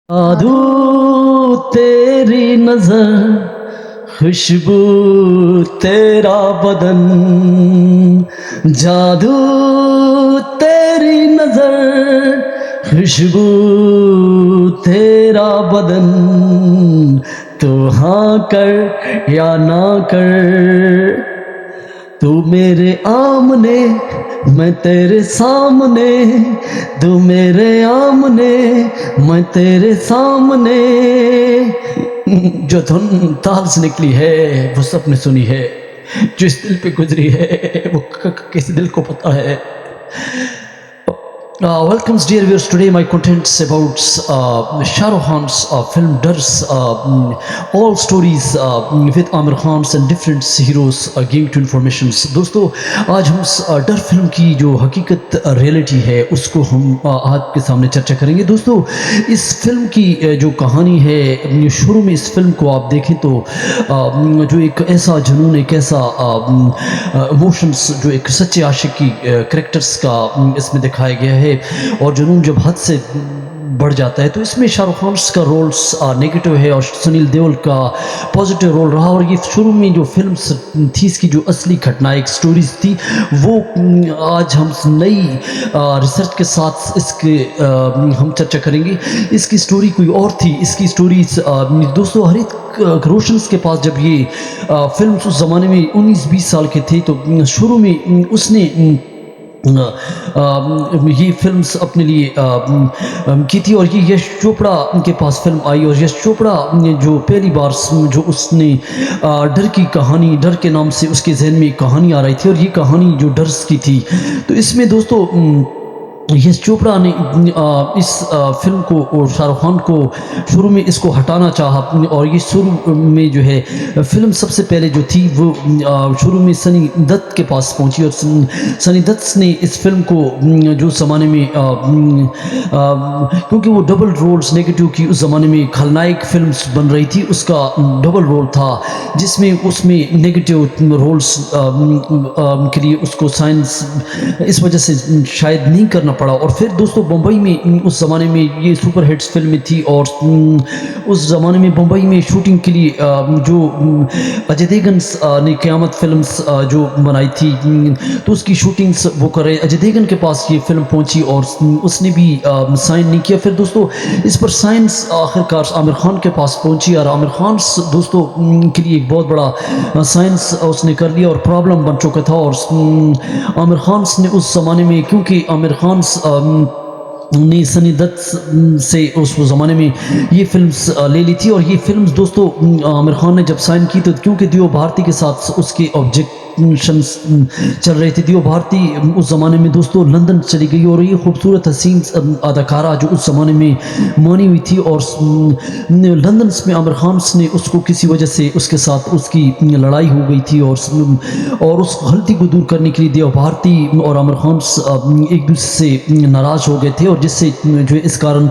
جادو تیری نظر، خوشبو تیرا بدن، جادو تیری نظر، خوشبو تیرا بدن، تو ہاں کر یا نہ کر، تو میرے آمنے میں تیرے سامنے، تو میرے آمنے میں تیرے سامنے. جو دھن تال سے نکلی ہے وہ سب نے سنی ہے، جو اس دل پہ گزری ہے وہ کس دل کو پتہ ہے. Welcome dear viewers. Today my contents about Shah Rukh Khan's film Dars. All stories with Amir Khan and different heroes giving to informations. دوستو آج ہم ڈر فلم کی جو حقیقت ریئلٹی ہے اس کو ہم آپ کے سامنے چرچا کریں گے. دوستو اس فلم کی جو کہانی ہے، شروع میں اس فلم کو آپ دیکھیں تو جو ایک ایسا جنون، ایک ایسا ایموشنز جو ایک سچے عاشق کی کریکٹرز کا اس میں دکھایا گیا ہے، اور جنون جب حد سے بڑھ جاتا ہے تو اس میں شاہ رخ خان کا رولز نیگیٹو ہے اور سنیل دیول کا پازیٹیو رول رہا. اور یہ شروع میں جو فلم تھی، اس کی جو اصلی گھٹنائیں سٹوریز تھی، وہ آج ہم نئی ریسرچ کے ساتھ اس کے ہم چرچا کریں گے. اس کی سٹوری کوئی اور تھی. اس کی سٹوریز دوستو ہریک روشنز کے پاس جب یہ فلم اس زمانے میں 19-20 سال کے تھے تو شروع میں اس نے یہ فلمز اپنے لیے کی تھی، اور یہ یش چوپڑا کے پاس فلم آئی، اور یش چوپڑا جو پہلی بار جو اس نے ڈر کی کہانی، ڈر کے نام سے اس کے ذہن میں ایک کہانی آ رہی تھی، اور یہ کہانی جو ڈرس کی تھی. تو اس میں دوستو یش چوپڑا نے اس فلم کو اور شاہ رخ خان کو شروع میں اس کو ہٹانا چاہا، اور یہ شروع میں جو ہے فلم سب سے پہلے جو تھی وہ شروع میں سنی دت کے پاس پہنچی، اور سنی دت نے اس فلم کو جو زمانے میں کیونکہ وہ ڈبل رولز نیگیٹو کی اس زمانے میں خلنائک فلمز بن رہی تھی، اس کا ڈبل رول تھا جس میں اس میں نیگیٹو رولز کے لیے اس کو سائنس اس وجہ سے شاید نہیں کرنا پڑا. اور پھر دوستو بمبئی میں اس زمانے میں یہ سپر ہٹس فلمیں تھی، اور اس زمانے میں بمبئی میں شوٹنگ کے لیے جو اجے دیوگن نے قیامت فلمز جو بنائی تھی تو اس کی شوٹنگز وہ کر رہے. اجے دیوگن کے پاس یہ فلم پہنچی اور اس نے بھی سائن نہیں کیا. پھر دوستو اس پر سائنس آخرکار عامر خان کے پاس پہنچی، اور عامر خان دوستو کے لیے ایک بہت بڑا سائنس اس نے کر لیا اور پرابلم بن چکا تھا. اور عامر خان نے اس زمانے میں، کیونکہ عامر خان نے سنی دت سے اس زمانے میں یہ فلمز لے لی تھی، اور یہ فلمز دوستو عامر خان نے جب سائن کی تو کیونکہ دیو بھارتی کے ساتھ اس کے آبجیکشنز چل رہے تھے، دیو بھارتی اس زمانے میں دوستو لندن چلی گئی، اور یہ خوبصورت حسین اداکارہ جو اس زمانے میں مانی ہوئی تھی، اور لندن میں عامر خان نے اس کو کسی وجہ سے اس کے ساتھ اس کی لڑائی ہو گئی تھی، اور اس غلطی کو دور کرنے کے لیے دیو بھارتی اور عامر خان ایک دوسرے سے ناراض ہو گئے تھے، اور جس سے جو اس کارن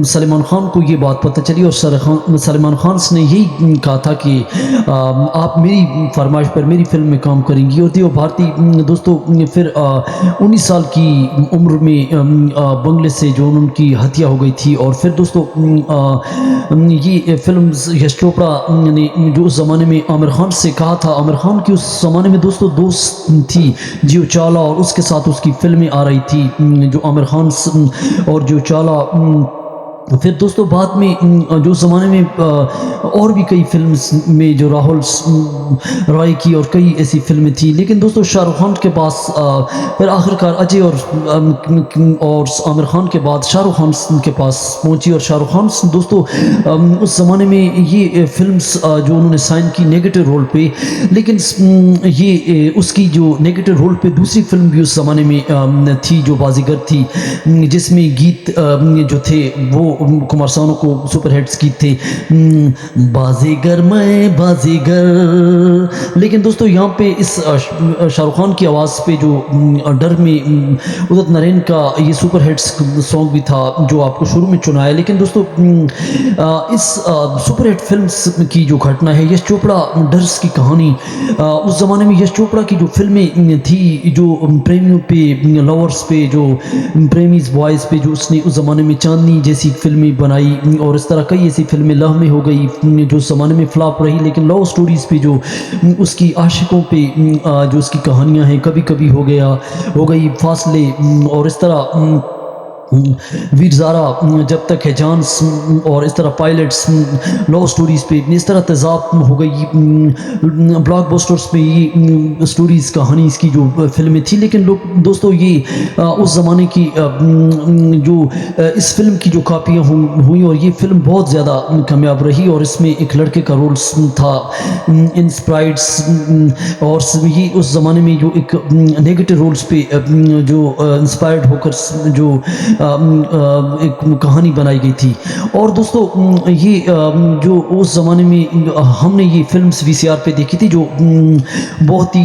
سلمان خان کو یہ بات پتہ چلی، اور سلمان خان نے یہی کہا تھا کہ آپ میری فرمائش پر میری فلم میں کام کریں گی. اور دیو بھارتی دوستو پھر 19 سال کی عمر میں بنگلے سے جو ان کی ہتیا ہو گئی تھی. اور پھر دوستو یہ فلمز یش چوپڑا نے جو اس زمانے میں عامر خان سے کہا تھا، عامر خان کی اس زمانے میں دوستو دوست تھی جیو چاولا، اور اس کے ساتھ اس کی فلمیں آ رہی تھی جو عامر خان اور جو چاولا. پھر دوستو بعد میں جو زمانے میں اور بھی کئی فلمز میں جو راہل رائے کی اور کئی ایسی فلمیں تھیں، لیکن دوستو شاہ رخ خان کے پاس پھر آخرکار اجے اور عامر خان کے بعد شاہ رخ خان کے پاس پہنچی. اور شاہ رخ خان دوستو اس زمانے میں یہ فلمز جو انہوں نے سائن کی نیگیٹو رول پہ، لیکن یہ اس کی جو نیگیٹو رول پہ دوسری فلم بھی اس زمانے میں تھی جو بازیگر تھی، جس میں گیت جو تھے وہ کمار سانو کو سپر ہٹس کی تھے، بازیگر میں بازیگر. لیکن دوستو یہاں پہ اس شاہ رخ خان کی آواز پہ جو ڈر میں ادت نارین کا یہ سپر ہٹس سانگ بھی تھا جو آپ کو شروع میں چنایا. لیکن دوستو اس سپر ہٹ فلمز کی جو گھٹنا ہے، یش چوپڑا ڈرس کی کہانی، اس زمانے میں یش چوپڑا کی جو فلمیں تھی جو پریمیوں پہ، لورز پہ، جو پریمیز بوائز پہ، جو اس نے اس زمانے میں چاندنی جیسی فلم فلمیں بنائی اور اس طرح کئی ایسی فلمیں لو میں ہو گئی جو زمانے میں فلاپ رہی، لیکن لو سٹوریز پہ جو اس کی عاشقوں پہ جو اس کی کہانیاں ہیں، کبھی کبھی ہو گئی فاصلے، اور اس طرح ویر زارا، جب تک ہے جانس، اور اس طرح پائلٹس، لو سٹوریز پہ اس طرح تیزاب ہو گئی، بلاک بسٹرز پہ یہ سٹوریز کہانیز کی جو فلمیں تھیں۔ لیکن دوستو یہ اس زمانے کی جو اس فلم کی جو کاپیاں ہوئیں، اور یہ فلم بہت زیادہ کامیاب رہی، اور اس میں ایک لڑکے کا رول تھا انسپرائڈس، اور یہ اس زمانے میں جو ایک نیگیٹو رولز پہ جو انسپائرڈ ہو کر جو ایک کہانی بنائی گئی تھی۔ اور دوستو یہ جو اس زمانے میں ہم نے یہ فلمز وی سی آر پہ دیکھی تھی، جو بہت ہی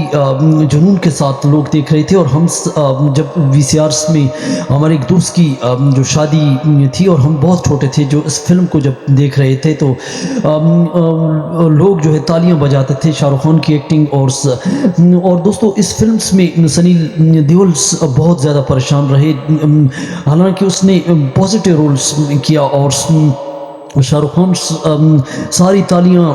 جنون کے ساتھ لوگ دیکھ رہے تھے، اور ہم جب وی سی آرس میں ہمارے ایک دوست کی جو شادی تھی اور ہم بہت چھوٹے تھے، جو اس فلم کو جب دیکھ رہے تھے تو لوگ جو ہے تالیاں بجاتے تھے شاہ رخ خان کی ایکٹنگ، اور دوستو اس فلمز میں سنی دیول بہت زیادہ پریشان رہے، حالانکہ اس نے پازیٹیو رولز کیا، اور شاہ رخ خان ساری تالیاں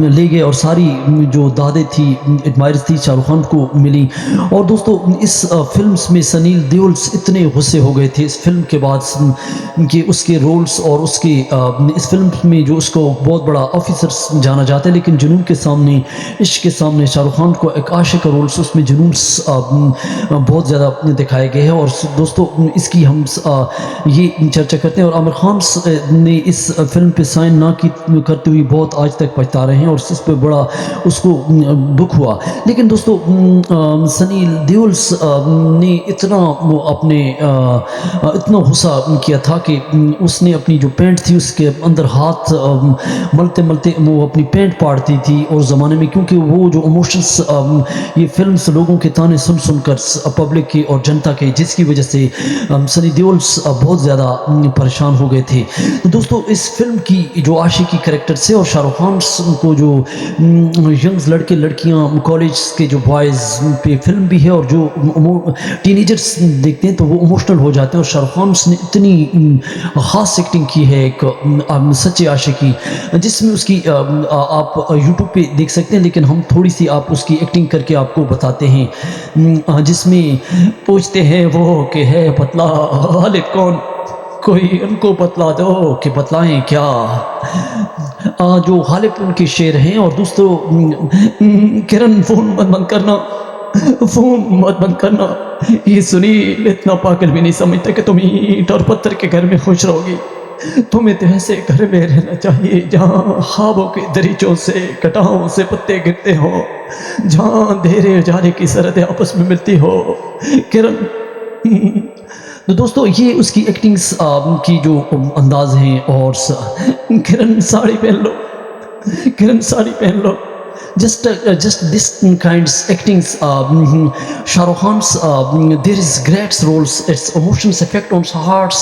لے گئے، اور ساری جو دادیں تھی، ایڈمائرز تھی، شاہ رخ خان کو ملی۔ اور دوستو اس فلمز میں سنی دیول اتنے غصے ہو گئے تھے اس فلم کے بعد کہ اس کے رولز اور اس فلم میں جو اس کو بہت بڑا آفیسر جانا جاتا ہے، لیکن جنون کے سامنے، عشق کے سامنے شاہ رخ خان کو ایک عاشق کا رولز، اس میں جنون بہت زیادہ دکھائے گئے ہیں۔ اور دوستو اس کی ہم یہ چرچا کرتے ہیں، اور عامر خان نے اس فلم پہ سائن نہ کرتے ہوئے بہت آج تک پچھتا رہے ہیں، اور اس پہ بڑا اس کو دکھ ہوا۔ لیکن دوستو سنی دیول نے اتنا غصہ کیا تھا کہ اس نے اپنی جو پینٹ تھی اس کے اندر ہاتھ ملتے ملتے وہ اپنی پینٹ پاڑتی تھی، اور زمانے میں کیونکہ وہ جو ایموشنز یہ فلمز لوگوں کے تانے سن سن کر پبلک کے اور جنتا کے، جس کی وجہ سے سنی دیول بہت زیادہ پریشان ہو گئے تھے۔ دوستو اس فلم کی جو عاشقی کریکٹر سے، اور شاہ رخ خان کو جو ینگز لڑکے لڑکیاں کالج کے جو بوائز پہ فلم بھی ہے، اور جو ٹین ایجرز دیکھتے ہیں تو وہ ایموشنل ہو جاتے ہیں، اور شاہ رخ خان نے اتنی خاص ایکٹنگ کی ہے، ایک سچے عاشقی، جس میں اس کی آپ یوٹیوب پہ دیکھ سکتے ہیں، لیکن ہم تھوڑی سی آپ اس کی ایکٹنگ کر کے آپ کو بتاتے ہیں، جس میں پوچھتے ہیں وہ کہ ہے پتلا غالب کون، کوئی ان کو بتلا دو کہ بتلائیں کیا، جو غالب ان کے شعر ہیں۔ اور دوستو کرن فون مت بند کرنا، فون مت بند کرنا، یہ سنیل اتنا پاگل بھی نہیں سمجھتا کہ تم اینٹ اور پتھر کے گھر میں خوش رہو گی، تمہیں تو ایسے گھر میں رہنا چاہیے جہاں خوابوں کے دریچوں سے کٹاؤں سے پتے گرتے ہوں، جہاں اندھیرے اجالے کی سرحدیں آپس میں ملتی ہو۔ کرن تو دوستو یہ اس کی ایکٹنگز کی جو انداز ہیں، اور کرن ساڑی پہن لو، کرن ساڑی پہن لو، just this kinds actings Shah Rukh Khan's there is great roles, its emotions effect on hearts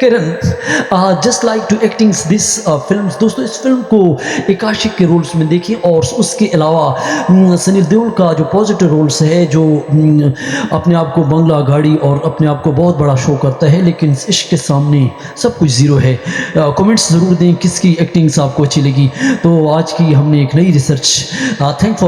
Karan just like to acting this films. دوستو اس فلم کو ایک عاشق کے رولس میں دیکھیں, اور اس کے علاوہ سنی دیول کا جو پازیٹیو رولس ہے, جو اپنے آپ کو بنگلہ گاڑی اور اپنے آپ کو بہت بڑا شو کرتا ہے, لیکن اس عشق کے سامنے سب کچھ زیرو ہے. کمنٹس ضرور دیں کس کی ایکٹنگس آپ کو اچھی لگی. تو آج کی ہم نے ایک نئی ریسرچ. Thank for